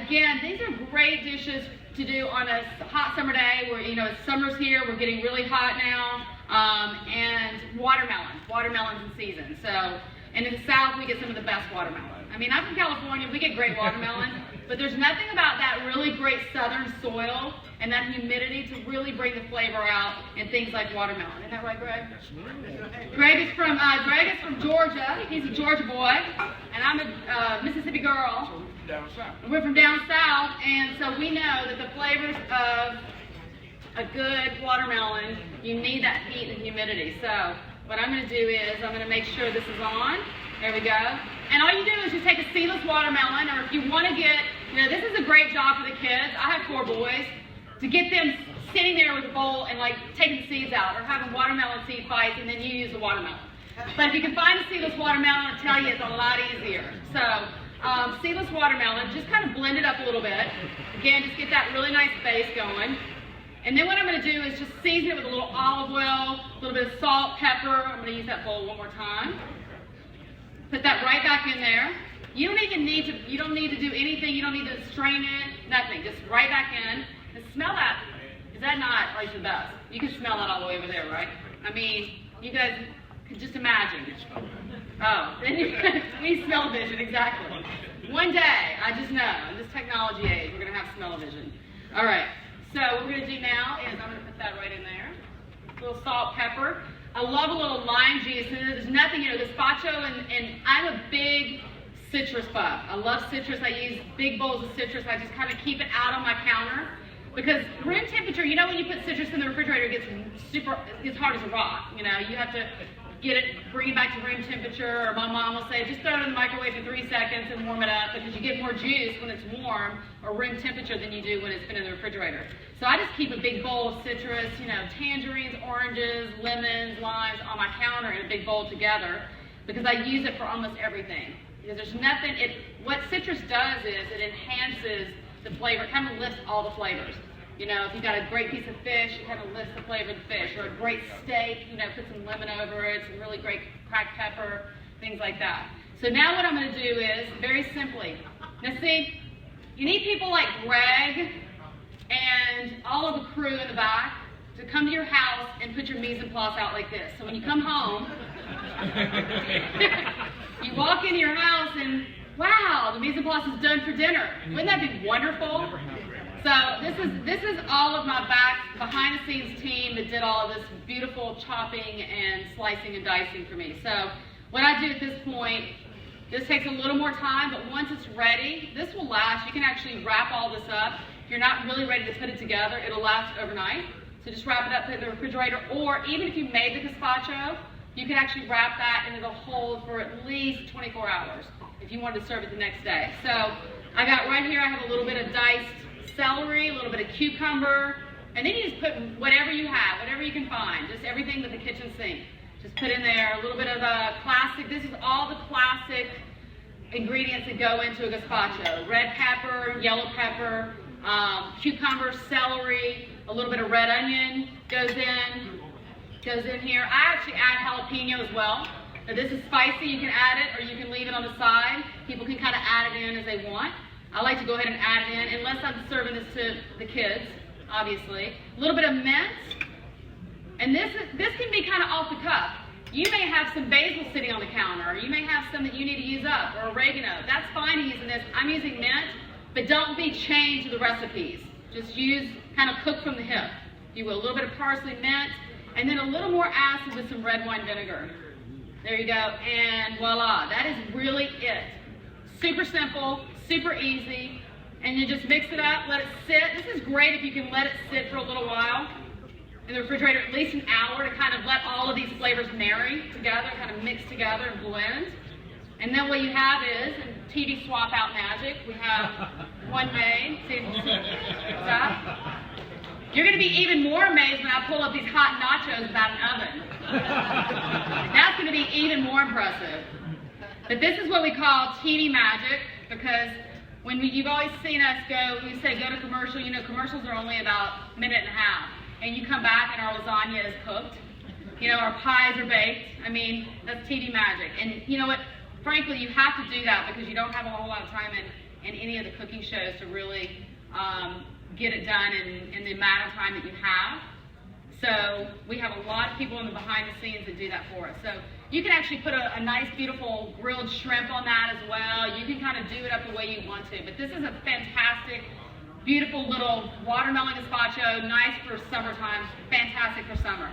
again, these are great dishes to do on a hot summer day where, summer's here, we're getting really hot now, and watermelon's in season. So, and in the South, we get some of the best watermelon. I mean, I'm from California, we get great watermelon, but there's nothing about that really great southern soil and that humidity to really bring the flavor out in things like watermelon. Isn't that right, Greg? Greg is from Georgia. He's a Georgia boy, and I'm a Mississippi girl. Down south. We're from down south, and so we know that the flavors of a good watermelon, you need that heat and humidity. So what I'm going to do is I'm going to make sure this is on. There we go. And all you do is just take a seedless watermelon, or if you want to get, this is a great job for the kids. I have 4 boys. To get them sitting there with a bowl and like taking seeds out, or having watermelon seed fights, and then you use the watermelon. But if you can find a seedless watermelon, I'll tell you it's a lot easier. So seedless watermelon, just kind of blend it up a little bit. Again, just get that really nice base going. And then what I'm going to do is just season it with a little olive oil, a little bit of salt, pepper. I'm going to use that bowl one more time. Put that right back in there. You don't need to do anything. You don't need to strain it, nothing. Just right back in. And smell that. Is that not like the best? You can smell that all the way over there, right? I mean, you guys could just imagine. Oh, then we smell vision, exactly. One day, I just know, in this technology age, we're going to have smell-o-vision. All right, so what we're going to do now is I'm going to put that right in there. A little salt, pepper. I love a little lime juice. And there's nothing, gazpacho, and I'm a big citrus buff. I love citrus. I use big bowls of citrus. I just kind of keep it out on my counter. Because room temperature, when you put citrus in the refrigerator, it gets hard as a rock. You have to bring it back to room temperature, or my mom will say, just throw it in the microwave for 3 seconds and warm it up, because you get more juice when it's warm or room temperature than you do when it's been in the refrigerator. So I just keep a big bowl of citrus, tangerines, oranges, lemons, limes on my counter in a big bowl together, because I use it for almost everything. Because there's nothing, what citrus does is it enhances the flavor, it kind of lifts all the flavors. If you've got a great piece of fish, it kind of lifts the flavor of the fish. Or a great steak, put some lemon over it, some really great cracked pepper, things like that. So now what I'm going to do is, very simply, now see, you need people like Greg and all of the crew in the back to come to your house and put your mise en place out like this. So when you come home, you walk into your house and, wow, the mise en place is done for dinner. Wouldn't that be wonderful? So this is all of my behind the scenes team that did all of this beautiful chopping and slicing and dicing for me. So what I do at this point, this takes a little more time, but once it's ready, this will last. You can actually wrap all this up. If you're not really ready to put it together, it'll last overnight. So just wrap it up, put it in the refrigerator, or even if you made the gazpacho, you can actually wrap that and it'll hold for at least 24 hours if you wanted to serve it the next day. So I got right here, I have a little bit of diced celery, a little bit of cucumber, and then you just put whatever you have, whatever you can find, just everything with the kitchen sink. Just put in there a little bit of classic, this is all the classic ingredients that go into a gazpacho. Red pepper, yellow pepper, cucumber, celery, a little bit of red onion goes in here. I actually add jalapeno as well. Now this is spicy, you can add it or you can leave it on the side. People can kind of add it in as they want. I like to go ahead and add it in, unless I'm serving this to the kids, obviously. A little bit of mint, and this can be kind of off the cuff. You may have some basil sitting on the counter, or you may have some that you need to use up, or oregano. That's fine using this. I'm using mint, but don't be chained to the recipes. Just use, kind of cook from the hip, if you will. A little bit of parsley, mint, and then a little more acid with some red wine vinegar. There you go, and voila, that is really it. Super simple, super easy, and you just mix it up, let it sit. This is great if you can let it sit for a little while in the refrigerator, at least an hour, to kind of let all of these flavors marry together, kind of mix together and blend. And then what you have is, TV swap out magic, we have one made. See that? You're going to be even more amazed when I pull up these hot nachos without an oven. That's going to be even more impressive. But this is what we call TV magic, because when you've always seen us go, we say go to commercial, commercials are only about a minute and a half. And you come back and our lasagna is cooked. Our pies are baked. I mean, that's TV magic. And you know what? Frankly, you have to do that because you don't have a whole lot of time in any of the cooking shows to really get it done in the amount of time that you have. So we have a lot of people in the behind the scenes that do that for us. So you can actually put a nice, beautiful grilled shrimp on that as well. You can kind of do it up the way you want to. But this is a fantastic, beautiful little watermelon gazpacho, nice for summertime, fantastic for summer.